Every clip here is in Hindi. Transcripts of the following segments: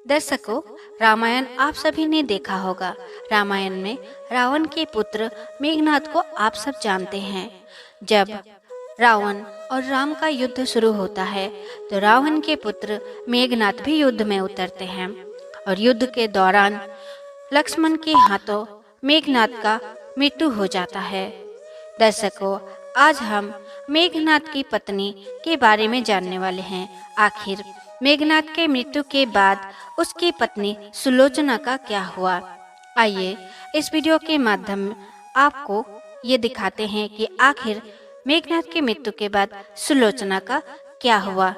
दर्शकों, रामायण आप सभी ने देखा होगा। रामायण में रावण के पुत्र मेघनाथ को आप सब जानते हैं। जब रावण और राम का युद्ध शुरू होता है तो रावण के पुत्र मेघनाथ भी युद्ध में उतरते हैं और युद्ध के दौरान लक्ष्मण के हाथों मेघनाथ का मृत्यु हो जाता है। दर्शकों, आज हम मेघनाथ की पत्नी के बारे में जानने वाले हैं। आखिर मेघनाथ के मृत्यु के बाद उसकी पत्नी सुलोचना का क्या हुआ। आइए इस वीडियो के माध्यम आपको ये दिखाते हैं कि आखिर मेघनाथ की मृत्यु के बाद सुलोचना का क्या हुआ।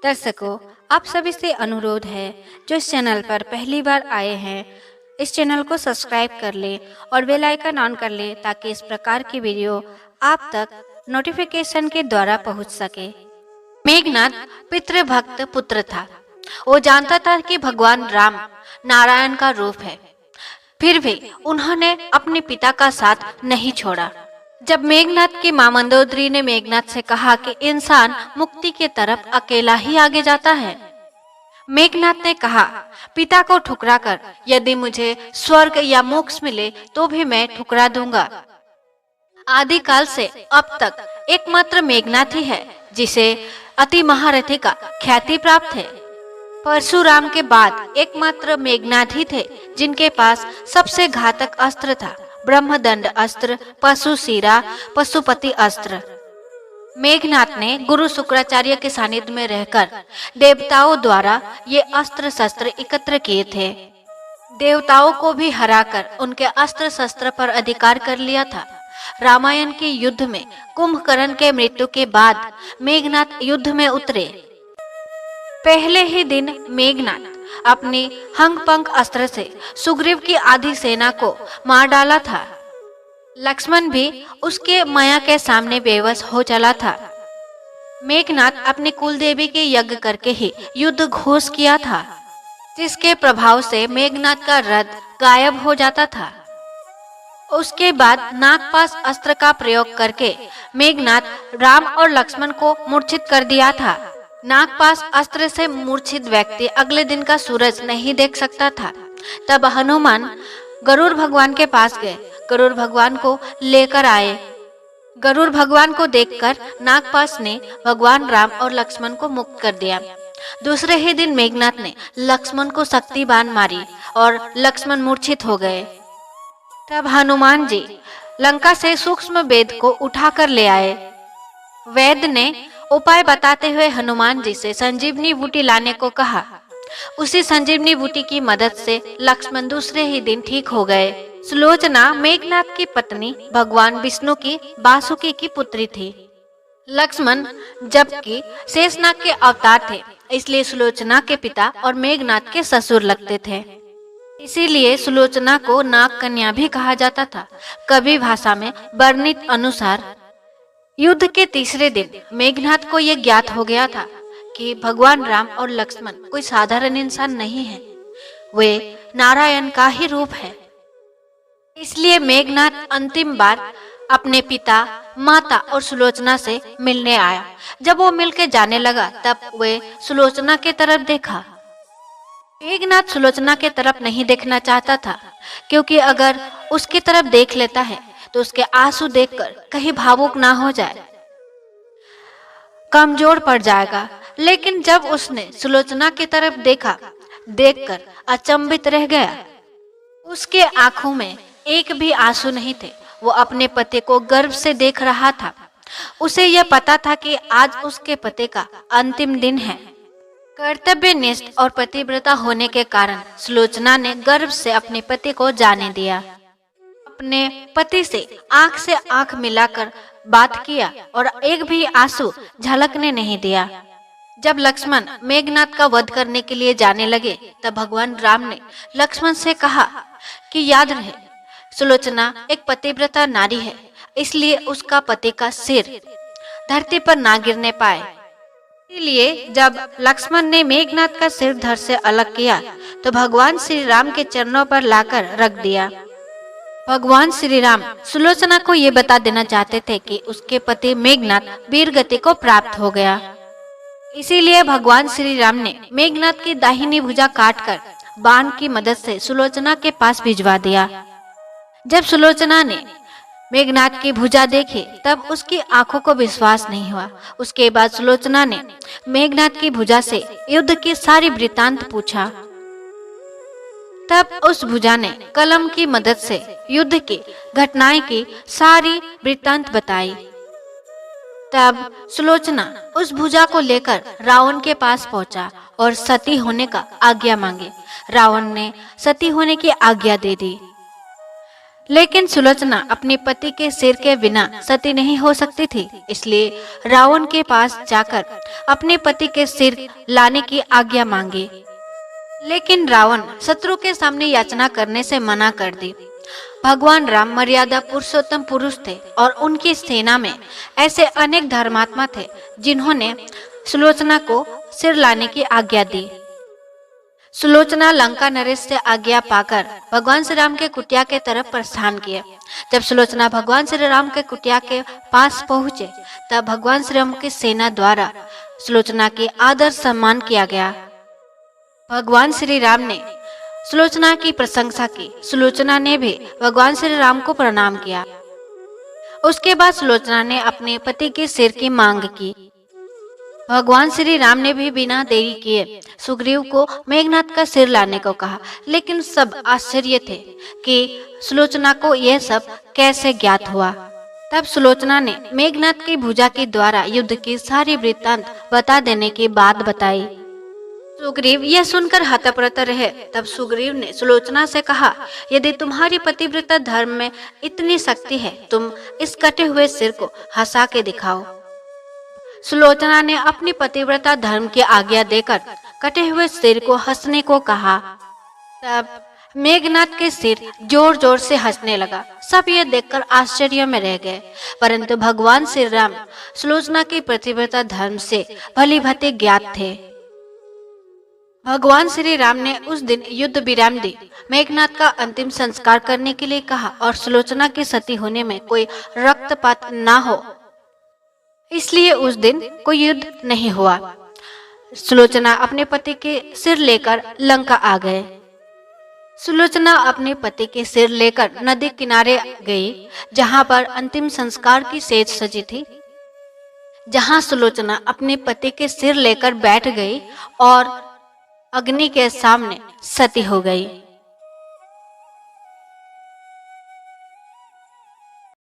दर्शकों, आप सभी से अनुरोध है, जो इस चैनल पर पहली बार आए हैं, इस चैनल को सब्सक्राइब कर लें और बेल आइकन ऑन कर लें ताकि इस प्रकार की वीडियो आप तक नोटिफिकेशन के द्वारा पहुंच सके। मेघनाथ पितृभक्त पुत्र था। वो जानता था कि भगवान राम नारायण का रूप है, फिर भी उन्होंने अपने पिता का साथ नहीं छोड़ा। जब मेघनाथ की मां मंदोदरी ने मेघनाथ से कहा कि इंसान मुक्ति की तरफ अकेला ही आगे जाता है, मेघनाथ ने कहा, पिता को ठुकरा कर यदि मुझे स्वर्ग या मोक्ष मिले तो भी मैं ठुकरा दूंगा। आदिकाल से अब तक एकमात्र मेघनाथ ही है जिसे अति महारथी का ख्याति प्राप्त है। परशुराम के बाद एकमात्र मेघनाथ ही थे जिनके पास सबसे घातक अस्त्र था, ब्रह्मदंड अस्त्र, पशुशिरा, पशुपति अस्त्र। मेघनाथ ने गुरु शुक्राचार्य के सानिध्य में रहकर देवताओं द्वारा ये अस्त्र शस्त्र एकत्र किए थे। देवताओं को भी हराकर उनके अस्त्र शस्त्र पर अधिकार कर लिया था। रामायण के युद्ध में कुंभकर्ण के मृत्यु के बाद मेघनाथ युद्ध में उतरे। पहले ही दिन मेघनाथ अपनी हंग-पंख अस्त्र से सुग्रीव की आधी सेना को मार डाला था। लक्ष्मण भी उसके माया के सामने बेबस हो चला था। मेघनाथ अपनी कुलदेवी के यज्ञ करके ही युद्ध घोष किया था, जिसके प्रभाव से मेघनाथ का रथ गायब हो जाता था। उसके बाद नागपाश अस्त्र का प्रयोग करके मेघनाथ राम और लक्ष्मण को मूर्छित कर दिया था। नागपाश अस्त्र से मूर्छित व्यक्ति अगले दिन का सूरज नहीं देख सकता था। तब हनुमान गरुड़ भगवान के पास गए, गरुड़ भगवान को लेकर आए। गरुड़ भगवान को देखकर नागपाश ने भगवान राम और लक्ष्मण को मुक्त कर दिया। दूसरे ही दिन मेघनाथ ने लक्ष्मण को शक्ति बाण मारी और लक्ष्मण मूर्छित हो गए। तब हनुमान जी लंका से सूक्ष्म वेद को उठाकर ले आए। वैद्य ने उपाय बताते हुए हनुमान जी से संजीवनी बूटी लाने को कहा। उसी संजीवनी बूटी की मदद से लक्ष्मण दूसरे ही दिन ठीक हो गए। सुलोचना मेघनाथ की पत्नी भगवान विष्णु की वासुकी की पुत्री थी। लक्ष्मण जबकि शेषनाग के अवतार थे, इसलिए सुलोचना के पिता और मेघनाथ के ससुर लगते थे। इसीलिए सुलोचना को नाग कन्या भी कहा जाता था। कवि भाषा में वर्णित अनुसार युद्ध के तीसरे दिन मेघनाथ को यह ज्ञात हो गया था कि भगवान राम और लक्ष्मण कोई साधारण इंसान नहीं है, वे नारायण का ही रूप है। इसलिए मेघनाथ अंतिम बार अपने पिता, माता और सुलोचना से मिलने आया। जब वो मिलके जाने लगा तब वे सुलोचना के तरफ देखा। मेघनाथ सुलोचना के तरफ नहीं देखना चाहता था, क्योंकि अगर उसकी तरफ देख लेता है तो उसके आंसू देखकर कहीं भावुक ना हो जाए, कमजोर पड़ जाएगा। लेकिन जब उसने सुलोचना की तरफ देखा, देखकर अचंभित रह गया। उसके आंखों में एक भी आंसू नहीं थे। वो अपने पति को गर्व से देख रहा था। उसे यह पता था कि आज उसके पति का अंतिम दिन है। कर्तव्यनिष्ठ और पतिव्रता होने के कारण सुलोचना ने गर्व से अपने पति को जाने दिया। अपने पति से आंख मिलाकर बात किया और एक भी आंसू झलकने नहीं दिया। जब लक्ष्मण मेघनाथ का वध करने के लिए जाने लगे तब भगवान राम ने लक्ष्मण से कहा कि याद रहे, सुलोचना एक पतिव्रता नारी है, इसलिए उसका पति का सिर धरती पर ना गिरने पाए। इसलिए जब लक्ष्मण ने मेघनाथ का सिर धड़ से अलग किया तो भगवान श्री राम के चरणों पर लाकर रख दिया। भगवान श्री राम सुलोचना को ये बता देना चाहते थे कि उसके पति मेघनाथ वीर गति को प्राप्त हो गया। इसीलिए भगवान श्री राम ने मेघनाद की दाहिनी भुजा काटकर बाण की मदद से सुलोचना के पास भिजवा दिया। जब सुलोचना ने मेघनाद की भुजा देखी तब उसकी आंखों को विश्वास नहीं हुआ। उसके बाद सुलोचना ने मेघनाद की भुजा से युद्ध की सारी वृत्तांत पूछा। तब उस भुजा ने कलम की मदद से युद्ध की घटनाएं की सारी वृत्तांत बताई। तब सुलोचना उस भुजा को लेकर रावण के पास पहुंचा और सती होने का आज्ञा मांगी। रावण ने सती होने की आज्ञा दे दी, लेकिन सुलोचना अपने पति के सिर के बिना सती नहीं हो सकती थी। इसलिए रावण के पास जाकर अपने पति के सिर लाने की आज्ञा मांगी, लेकिन रावण शत्रु के सामने याचना करने से मना कर दी। भगवान राम मर्यादा पुरुषोत्तम पुरुष थे और उनकी सेना में ऐसे अनेक धर्मात्मा थे जिन्होंने सुलोचना को सिर लाने की आज्ञा दी। सुलोचना लंका नरेश से आज्ञा पाकर भगवान श्री राम के कुटिया के तरफ प्रस्थान किए। जब सुलोचना भगवान श्री राम के कुटिया के पास पहुंचे तब भगवान श्री राम की सेना द्वारा सुलोचना की आदर सम्मान किया गया। भगवान श्री राम ने सुलोचना की प्रशंसा की। सुलोचना ने भी भगवान श्री राम को प्रणाम किया। उसके बाद सुलोचना ने अपने पति के सिर की मांग की। भगवान श्री राम ने भी बिना देरी किए सुग्रीव को मेघनाद का सिर लाने को कहा, लेकिन सब आश्चर्य थे कि सुलोचना को यह सब कैसे ज्ञात हुआ। तब सुलोचना ने मेघनाद की भुजा के द्वारा युद्ध की सारी वृत्तांत बता देने की बात बताई। सुग्रीव यह सुनकर हतप्रत रहे। तब सुग्रीव ने सुलोचना से कहा, यदि तुम्हारी पतिव्रता धर्म में इतनी शक्ति है, तुम इस कटे हुए सिर को हंसा के दिखाओ। सुलोचना ने अपनी पतिव्रता धर्म की आज्ञा देकर कटे हुए सिर को हंसने को कहा। तब मेघनाद के सिर जोर जोर से हंसने लगा। सब ये देखकर आश्चर्य में रह गए, परंतु भगवान श्री राम सुलोचना की पतिव्रता धर्म से भली भांति ज्ञात थे। भगवान श्री राम ने उस दिन युद्ध विराम दी, मेघनाद का अंतिम संस्कार करने के लिए कहा और सुलोचना की सती होने में कोई रक्तपात ना हो, इसलिए उस दिन कोई युद्ध नहीं हुआ। सुलोचना अपने पति के सिर लेकर लंका आ गए। सुलोचना अपने पति के सिर लेकर नदी किनारे गई, जहां पर अंतिम संस्कार की सेज सजी थी। जहां सुलोचना अपने पति के सिर लेकर बैठ गई और अग्नि के सामने सती हो गई।